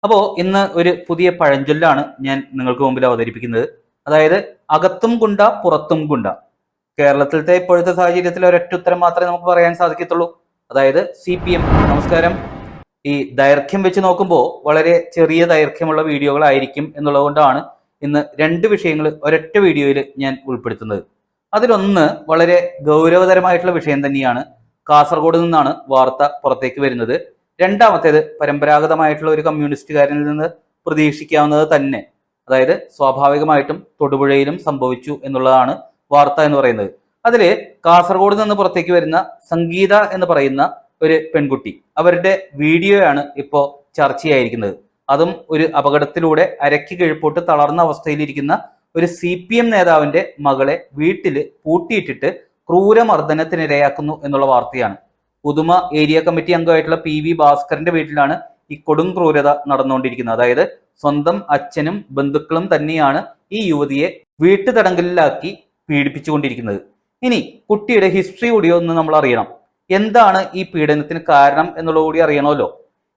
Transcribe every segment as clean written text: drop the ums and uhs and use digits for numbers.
അപ്പോൾ ഇന്ന് ഒരു പുതിയ പഴഞ്ചൊല്ലാണ് ഞാൻ നിങ്ങൾക്ക് മുമ്പിൽ അവതരിപ്പിക്കുന്നത്. അതായത് അകത്തും ഗുണ്ട പുറത്തും ഗുണ്ട. കേരളത്തിലത്തെ ഇപ്പോഴത്തെ സാഹചര്യത്തിൽ ഒരൊറ്റ ഉത്തരം മാത്രമേ നമുക്ക് പറയാൻ സാധിക്കത്തുള്ളൂ. അതായത് CPM. നമസ്കാരം. ഈ ദൈർഘ്യം വെച്ച് നോക്കുമ്പോൾ വളരെ ചെറിയ ദൈർഘ്യമുള്ള വീഡിയോകളായിരിക്കും എന്നുള്ളത് കൊണ്ടാണ് ഇന്ന് രണ്ട് വിഷയങ്ങൾ ഒരൊറ്റ വീഡിയോയിൽ ഞാൻ ഉൾപ്പെടുത്തുന്നത്. അതിലൊന്ന് വളരെ ഗൗരവതരമായിട്ടുള്ള വിഷയം തന്നെയാണ്. കാസർഗോഡ് നിന്നാണ് വാർത്ത പുറത്തേക്ക് വരുന്നത്. രണ്ടാമത്തേത് പരമ്പരാഗതമായിട്ടുള്ള ഒരു കമ്മ്യൂണിസ്റ്റുകാരനിൽ നിന്ന് പ്രതീക്ഷിക്കാവുന്നത് തന്നെ. അതായത് സ്വാഭാവികമായിട്ടും തൊടുപുഴയിലും സംഭവിച്ചു എന്നുള്ളതാണ് വാർത്ത എന്ന് പറയുന്നത്. അതില് കാസർഗോഡ് നിന്ന് പുറത്തേക്ക് വരുന്ന സംഗീത എന്ന് പറയുന്ന ഒരു പെൺകുട്ടി, അവരുടെ വീഡിയോയാണ് ഇപ്പോൾ ചർച്ചയായിരിക്കുന്നത്. അതും ഒരു അപകടത്തിലൂടെ അരയ്ക്ക് കിഴപ്പോട്ട് തളർന്ന അവസ്ഥയിലിരിക്കുന്ന ഒരു CPM നേതാവിന്റെ മകളെ വീട്ടില് പൂട്ടിയിട്ടിട്ട് ക്രൂരമർദ്ദനത്തിനിരയാക്കുന്നു എന്നുള്ള വാർത്തയാണ്. പുതുമ ഏരിയ കമ്മിറ്റി അംഗമായിട്ടുള്ള PV ഭാസ്കറിന്റെ വീട്ടിലാണ് ഈ കൊടും ക്രൂരത നടന്നുകൊണ്ടിരിക്കുന്നത്. അതായത് സ്വന്തം അച്ഛനും ബന്ധുക്കളും തന്നെയാണ് ഈ യുവതിയെ വീട്ടുതടങ്കലിലാക്കി പീഡിപ്പിച്ചുകൊണ്ടിരിക്കുന്നത്. ഇനി കുട്ടിയുടെ ഹിസ്റ്ററി കൂടി ഒന്ന് നമ്മൾ അറിയണം. എന്താണ് ഈ പീഡനത്തിന് കാരണം എന്നുള്ളത് കൂടി അറിയണമല്ലോ.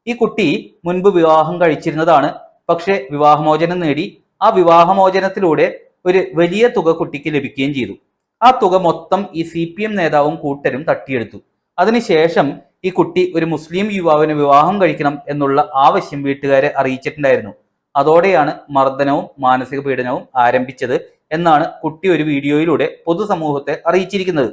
ഈ കുട്ടി മുൻപ് വിവാഹം കഴിച്ചിരുന്നതാണ്. പക്ഷെ വിവാഹമോചനം നേടി. ആ വിവാഹമോചനത്തിലൂടെ ഒരു വലിയ തുക കുട്ടിക്ക് ലഭിക്കുകയും ചെയ്തു. ആ തുക മൊത്തം ഈ CPM നേതാവും കൂട്ടരും തട്ടിയെടുത്തു. അതിനുശേഷം ഈ കുട്ടി ഒരു മുസ്ലിം യുവാവിനെ വിവാഹം കഴിക്കണം എന്നുള്ള ആവശ്യം വീട്ടുകാരെ അറിയിച്ചിട്ടുണ്ടായിരുന്നു. അതോടെയാണ് മർദ്ദനവും മാനസിക പീഡനവും ആരംഭിച്ചത് എന്നാണ് കുട്ടി ഒരു വീഡിയോയിലൂടെ പൊതുസമൂഹത്തെ അറിയിച്ചിരിക്കുന്നത്.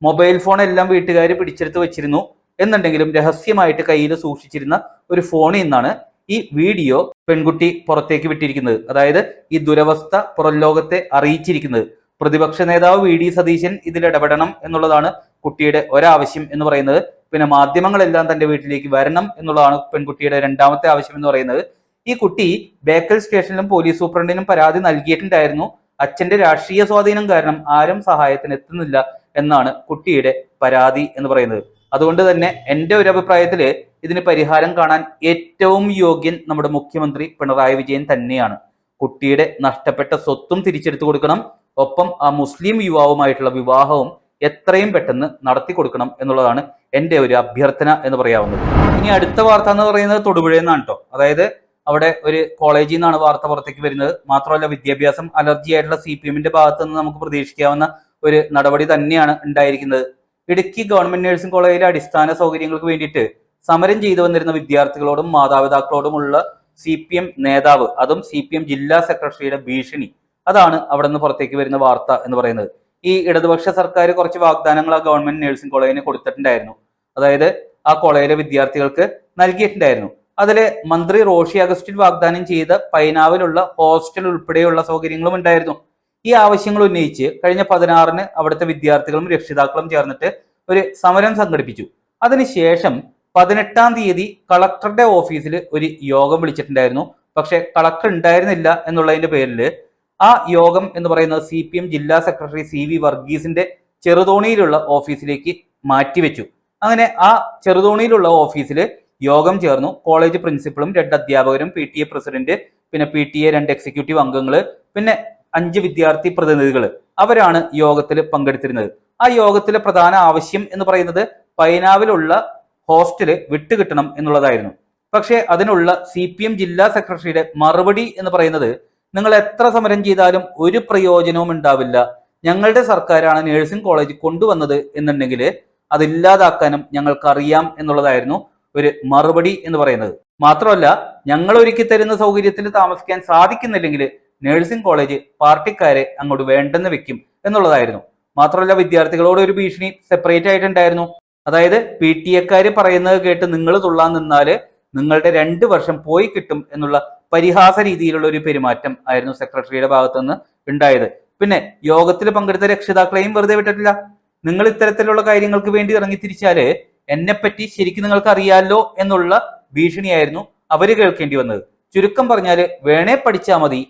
മൊബൈൽ ഫോൺ എല്ലാം വീട്ടുകാർ പിടിച്ചെടുത്ത് വെച്ചിരുന്നു എന്നുണ്ടെങ്കിലും രഹസ്യമായിട്ട് കയ്യിൽ സൂക്ഷിച്ചിരുന്ന ഒരു ഫോണിൽ നിന്നാണ് ഈ വീഡിയോ പെൺകുട്ടി പുറത്തേക്ക് വിട്ടിരിക്കുന്നത്. അതായത് ഈ ദുരവസ്ഥ പുറം ലോകത്തെ അറിയിച്ചിരിക്കുന്നത്. പ്രതിപക്ഷ നേതാവ് VD സതീശൻ ഇതിൽ ഇടപെടണം എന്നുള്ളതാണ് കുട്ടിയുടെ ഒരാവശ്യം എന്ന് പറയുന്നത്. പിന്നെ മാധ്യമങ്ങളെല്ലാം തന്റെ വീട്ടിലേക്ക് വരണം എന്നുള്ളതാണ് പെൺകുട്ടിയുടെ രണ്ടാമത്തെ ആവശ്യം എന്ന് പറയുന്നത്. ഈ കുട്ടി ബേക്കൽ സ്റ്റേഷനിലും പോലീസ് സൂപ്രണ്ടിനും പരാതി നൽകിയിട്ടുണ്ടായിരുന്നു. അച്ഛന്റെ രാഷ്ട്രീയ സ്വാധീനം കാരണം ആരും സഹായത്തിന് എത്തുന്നില്ല എന്നാണ് കുട്ടിയുടെ പരാതി എന്ന് പറയുന്നത്. അതുകൊണ്ട് തന്നെ എൻ്റെ ഒരു അഭിപ്രായത്തില് ഇതിന് പരിഹാരം കാണാൻ ഏറ്റവും യോഗ്യൻ നമ്മുടെ മുഖ്യമന്ത്രി പിണറായി വിജയൻ തന്നെയാണ്. കുട്ടിയുടെ നഷ്ടപ്പെട്ട സ്വത്തും തിരിച്ചെടുത്തു കൊടുക്കണം. ഒപ്പം ആ മുസ്ലിം യുവാവുമായിട്ടുള്ള വിവാഹവും എത്രയും പെട്ടെന്ന് നടത്തി കൊടുക്കണം എന്നുള്ളതാണ് എൻ്റെ ഒരു അഭ്യർത്ഥന എന്ന് പറയാവുന്നത്. ഇനി അടുത്ത വാർത്ത എന്ന് പറയുന്നത് തൊടുപുഴയിൽ നിന്നാണ് കേട്ടോ. അതായത് അവിടെ ഒരു കോളേജിൽ നിന്നാണ് വാർത്ത പുറത്തേക്ക് വരുന്നത്. മാത്രമല്ല വിദ്യാഭ്യാസം അലർജി ആയിട്ടുള്ള CPMന്റെ ഭാഗത്ത് നിന്ന് നമുക്ക് പ്രതീക്ഷിക്കാവുന്ന ഒരു നടപടി തന്നെയാണ് ഉണ്ടായിരിക്കുന്നത്. ഇടുക്കി ഗവൺമെന്റ് നഴ്സിംഗ് കോളേജിലെ അടിസ്ഥാന സൗകര്യങ്ങൾക്ക് വേണ്ടിയിട്ട് സമരം ചെയ്തു വന്നിരുന്ന വിദ്യാർത്ഥികളോടും മാതാപിതാക്കളോടുമുള്ള CPM നേതാവ്, അതും CPM ജില്ലാ സെക്രട്ടറിയുടെ ഭീഷണി, അതാണ് അവിടെ നിന്ന് പുറത്തേക്ക് വരുന്ന വാർത്ത എന്ന് പറയുന്നത്. ഈ ഇടതുപക്ഷ സർക്കാർ കുറച്ച് വാഗ്ദാനങ്ങൾ ആ ഗവൺമെന്റ് നഴ്സിംഗ് കോളേജിന് കൊടുത്തിട്ടുണ്ടായിരുന്നു. അതായത് ആ കോളേജിലെ വിദ്യാർത്ഥികൾക്ക് നൽകിയിട്ടുണ്ടായിരുന്നു. അതില് മന്ത്രി റോഷി അഗസ്റ്റിൻ വാഗ്ദാനം ചെയ്ത പൈനാവിലുള്ള ഹോസ്റ്റൽ ഉൾപ്പെടെയുള്ള സൗകര്യങ്ങളും ഉണ്ടായിരുന്നു. ഈ ആവശ്യങ്ങൾ ഉന്നയിച്ച് കഴിഞ്ഞ 16-ന് അവിടുത്തെ വിദ്യാർത്ഥികളും രക്ഷിതാക്കളും ചേർന്നിട്ട് ഒരു സമരം സംഘടിപ്പിച്ചു. അതിനുശേഷം 18-ാം തീയതി കളക്ടറുടെ ഓഫീസിൽ ഒരു യോഗം വിളിച്ചിട്ടുണ്ടായിരുന്നു. പക്ഷെ കളക്ടർ ഉണ്ടായിരുന്നില്ല എന്നുള്ളതിന്റെ പേരിൽ ആ യോഗം എന്ന് പറയുന്നത് CPM ജില്ലാ സെക്രട്ടറി CV വർഗീസിന്റെ ചെറുതോണിയിലുള്ള ഓഫീസിലേക്ക് മാറ്റിവെച്ചു. അങ്ങനെ ആ ചെറുതോണിയിലുള്ള ഓഫീസിൽ യോഗം ചേർന്നു. കോളേജ് പ്രിൻസിപ്പളും 2 അധ്യാപകരും PTA പ്രസിഡന്റ്, പിന്നെ PTA 2 എക്സിക്യൂട്ടീവ് അംഗങ്ങൾ, പിന്നെ 5 വിദ്യാർത്ഥി പ്രതിനിധികൾ, അവരാണ് യോഗത്തിൽ പങ്കെടുത്തിരുന്നത്. ആ യോഗത്തിലെ പ്രധാന ആവശ്യം എന്ന് പറയുന്നത് പൈനാവിലുള്ള ഹോസ്റ്റല് വിട്ടുകിട്ടണം എന്നുള്ളതായിരുന്നു. പക്ഷേ അതിനുള്ള CPM ജില്ലാ സെക്രട്ടറിയുടെ മറുപടി എന്ന് പറയുന്നത്, നിങ്ങൾ എത്ര സമരം ചെയ്താലും ഒരു പ്രയോജനവും ഉണ്ടാവില്ല. ഞങ്ങളുടെ സർക്കാരാണ് നഴ്സിംഗ് കോളേജ് കൊണ്ടുവന്നത് എന്നുണ്ടെങ്കിൽ അതില്ലാതാക്കാനും ഞങ്ങൾക്കറിയാം എന്നുള്ളതായിരുന്നു ഒരു മറുപടി എന്ന് പറയുന്നത്. മാത്രമല്ല, ഞങ്ങൾ ഒരുക്കി തരുന്ന സൗകര്യത്തിൽ താമസിക്കാൻ സാധിക്കുന്നില്ലെങ്കിൽ നഴ്സിംഗ് കോളേജ് പാർട്ടിക്കാരെ അങ്ങോട്ട് വേണ്ടെന്ന് വെക്കും എന്നുള്ളതായിരുന്നു. മാത്രമല്ല, വിദ്യാർത്ഥികളോട് ഒരു ഭീഷണി സെപ്പറേറ്റ് ആയിട്ടുണ്ടായിരുന്നു. അതായത് PTA പറയുന്നത് കേട്ട് നിങ്ങൾ തുള്ളാൻ നിന്നാല് നിങ്ങളുടെ 2 വർഷം പോയി കിട്ടും എന്നുള്ള പരിഹാസ രീതിയിലുള്ള ഒരു പെരുമാറ്റം ആയിരുന്നു സെക്രട്ടറിയുടെ ഭാഗത്തു നിന്ന് ഉണ്ടായത്. പിന്നെ യോഗത്തിൽ പങ്കെടുത്ത രക്ഷിതാക്കളെയും വെറുതെ വിട്ടിട്ടില്ല. നിങ്ങൾ ഇത്തരത്തിലുള്ള കാര്യങ്ങൾക്ക് വേണ്ടി ഇറങ്ങിത്തിരിച്ചാല് എന്നെപ്പറ്റി ശരിക്കും നിങ്ങൾക്ക് അറിയാലോ എന്നുള്ള ഭീഷണിയായിരുന്നു അവര് കേൾക്കേണ്ടി വന്നത്. ചുരുക്കം പറഞ്ഞാല്, വേണേ പഠിച്ചാൽ മതി,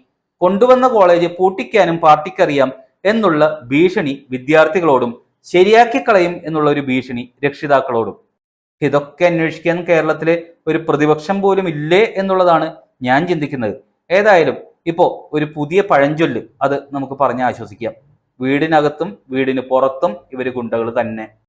കൊണ്ടുവന്ന കോളേജ് പൂട്ടിക്കാനും പാർട്ടിക്കറിയാം എന്നുള്ള ഭീഷണി വിദ്യാർത്ഥികളോടും ശരിയാക്കി കളയും എന്നുള്ള ഒരു ഭീഷണി രക്ഷിതാക്കളോടും. ഇതൊക്കെ അന്വേഷിക്കാൻ കേരളത്തിലെ ഒരു പ്രതിപക്ഷം പോലും ഇല്ലേ എന്നുള്ളതാണ് ഞാൻ ചിന്തിക്കുന്നത്. ഏതായാലും ഇപ്പോ ഒരു പുതിയ പഴഞ്ചൊല്ല്, അത് നമുക്ക് പറഞ്ഞ് ആശ്വസിക്കാം. വീടിനകത്തും വീടിന് പുറത്തും ഇവര് ഗുണ്ടകൾ തന്നെ.